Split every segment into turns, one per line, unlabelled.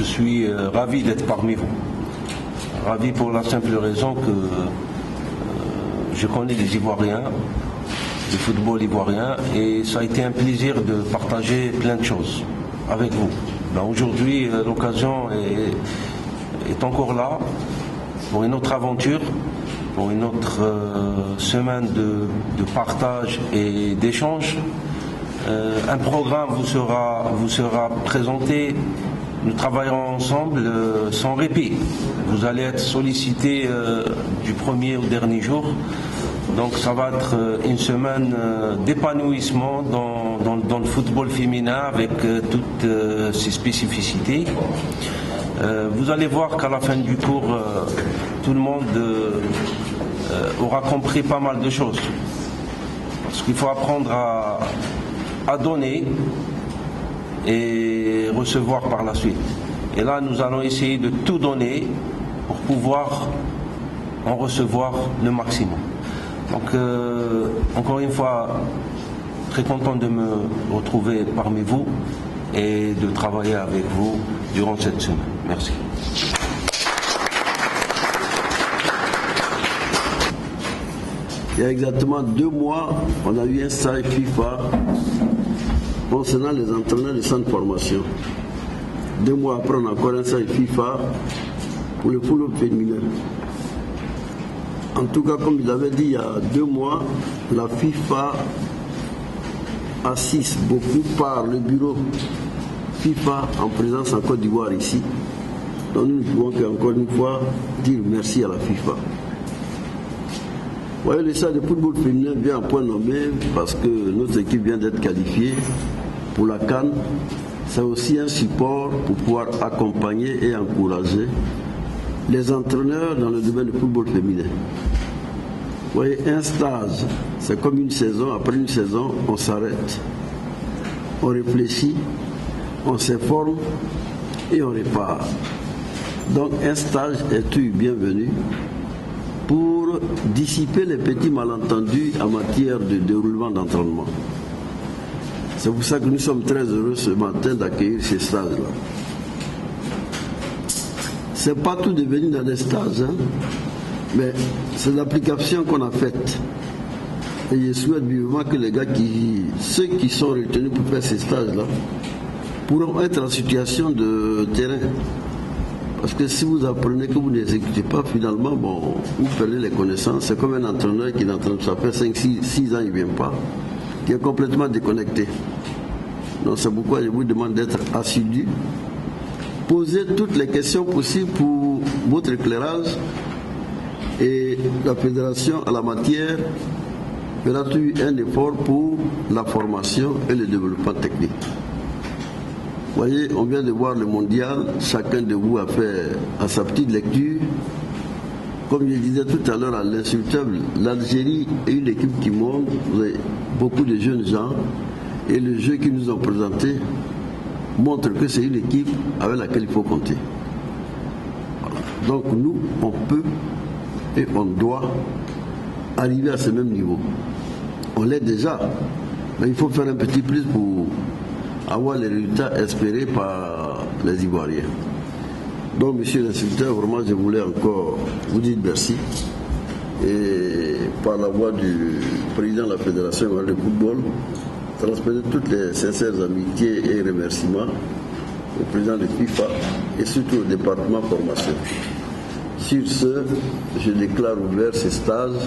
je suis ravi d'être parmi vous. Ravi pour la simple raison que je connais les Ivoiriens, le football ivoirien, et ça a été un plaisir de partager plein de choses avec vous. Ben, aujourd'hui, l'occasion est encore là pour une autre aventure, pour une autre semaine de partage et d'échange. Un programme vous sera présenté. Nous travaillerons ensemble sans répit. Vous allez être sollicités du premier au dernier jour. Donc ça va être une semaine d'épanouissement dans le football féminin avec toutes ses spécificités. Vous allez voir qu'à la fin du cours, tout le monde aura compris pas mal de choses. Parce qu'il faut apprendre à donner et recevoir par la suite. Et là, nous allons essayer de tout donner pour pouvoir en recevoir le maximum. Donc, encore une fois, très content de me retrouver parmi vous et de travailler avec vous durant cette semaine. Merci.
Il y a exactement 2 mois, on a eu un stage FIFA concernant les entraîneurs de centre de formation. 2 mois après, on a encore un stage FIFA pour le football féminin. En tout cas, comme il avait dit il y a 2 mois, la FIFA assiste beaucoup par le bureau FIFA en présence en Côte d'Ivoire ici. Donc nous ne pouvons qu'encore une fois dire merci à la FIFA. Vous voyez, le stade de football féminin vient en point nommé parce que notre équipe vient d'être qualifiée pour la CAN. C'est aussi un support pour pouvoir accompagner et encourager les entraîneurs dans le domaine du football féminin. Vous voyez, un stage, c'est comme une saison. Après une saison, on s'arrête, on réfléchit, on s'informe et on repart. Donc un stage est tout bienvenu pour dissiper les petits malentendus en matière de déroulement d'entraînement. C'est pour ça que nous sommes très heureux ce matin d'accueillir ces stages-là. C'est pas tout devenu dans des stages, hein, mais c'est l'application qu'on a faite. Et je souhaite vivement que les gars ceux qui sont retenus pour faire ces stages-là, pourront être en situation de terrain. Parce que si vous apprenez que vous n'exécutez pas, finalement, bon, vous perdez les connaissances. C'est comme un entraîneur qui est en train de ça fait 5-6 ans, il ne vient pas, qui est complètement déconnecté. Donc c'est pourquoi je vous demande d'être assidu. Posez toutes les questions possibles pour votre éclairage et la fédération à la matière fera un effort pour la formation et le développement technique. Vous voyez, on vient de voir le mondial, chacun de vous a fait à sa petite lecture. Comme je disais tout à l'heure à l'insultable, l'Algérie est une équipe qui monte, vous avez beaucoup de jeunes gens, et le jeu qu'ils nous ont présenté montre que c'est une équipe avec laquelle il faut compter. Voilà. Donc nous, on peut et on doit arriver à ce même niveau. On l'est déjà, mais il faut faire un petit plus pour avoir les résultats espérés par les Ivoiriens. Donc, monsieur l'inspecteur, vraiment, je voulais encore vous dire merci. Et par la voix du président de la Fédération de football, transmettre toutes les sincères amitiés et remerciements au président de FIFA et surtout au département formation. Sur ce, je déclare ouvert ces stages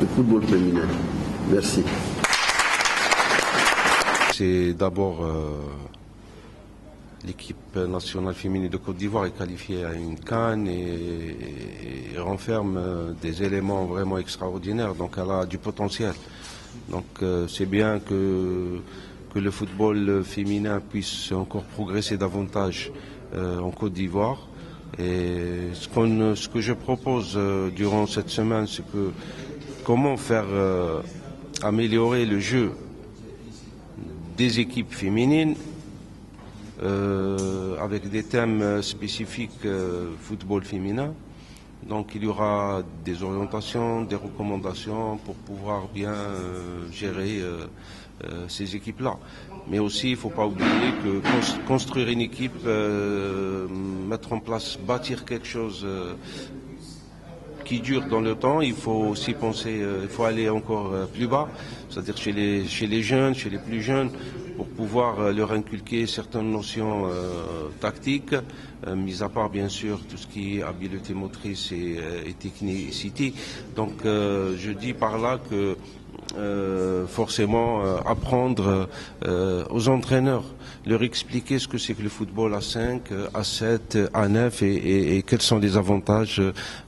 de football féminin. Merci.
C'est d'abord l'équipe nationale féminine de Côte d'Ivoire est qualifiée à une CAN et renferme des éléments vraiment extraordinaires. Donc elle a du potentiel. Donc c'est bien que le football féminin puisse encore progresser davantage en Côte d'Ivoire. Et ce que je propose durant cette semaine, c'est que comment faire améliorer le jeu des équipes féminines avec des thèmes spécifiques football féminin Donc il y aura des orientations, des recommandations pour pouvoir bien gérer ces équipes-là. Mais aussi, il ne faut pas oublier que construire une équipe, mettre en place, bâtir quelque chose qui dure dans le temps, il faut aussi penser, il faut aller encore plus bas, c'est-à-dire chez les jeunes, chez les plus jeunes, pour pouvoir leur inculquer certaines notions tactiques, mis à part bien sûr tout ce qui est habileté motrice et technicité. Donc je dis par là que forcément apprendre aux entraîneurs, leur expliquer ce que c'est que le football à 5, à 7, à 9 et quels sont les avantages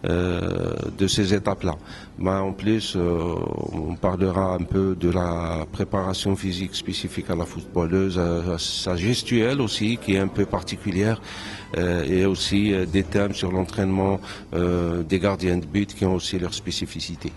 de ces étapes-là. En plus, on parlera un peu de la préparation physique spécifique à la footballeuse, à sa gestuelle aussi, qui est un peu particulière, et aussi des thèmes sur l'entraînement des gardiens de but qui ont aussi leur spécificité.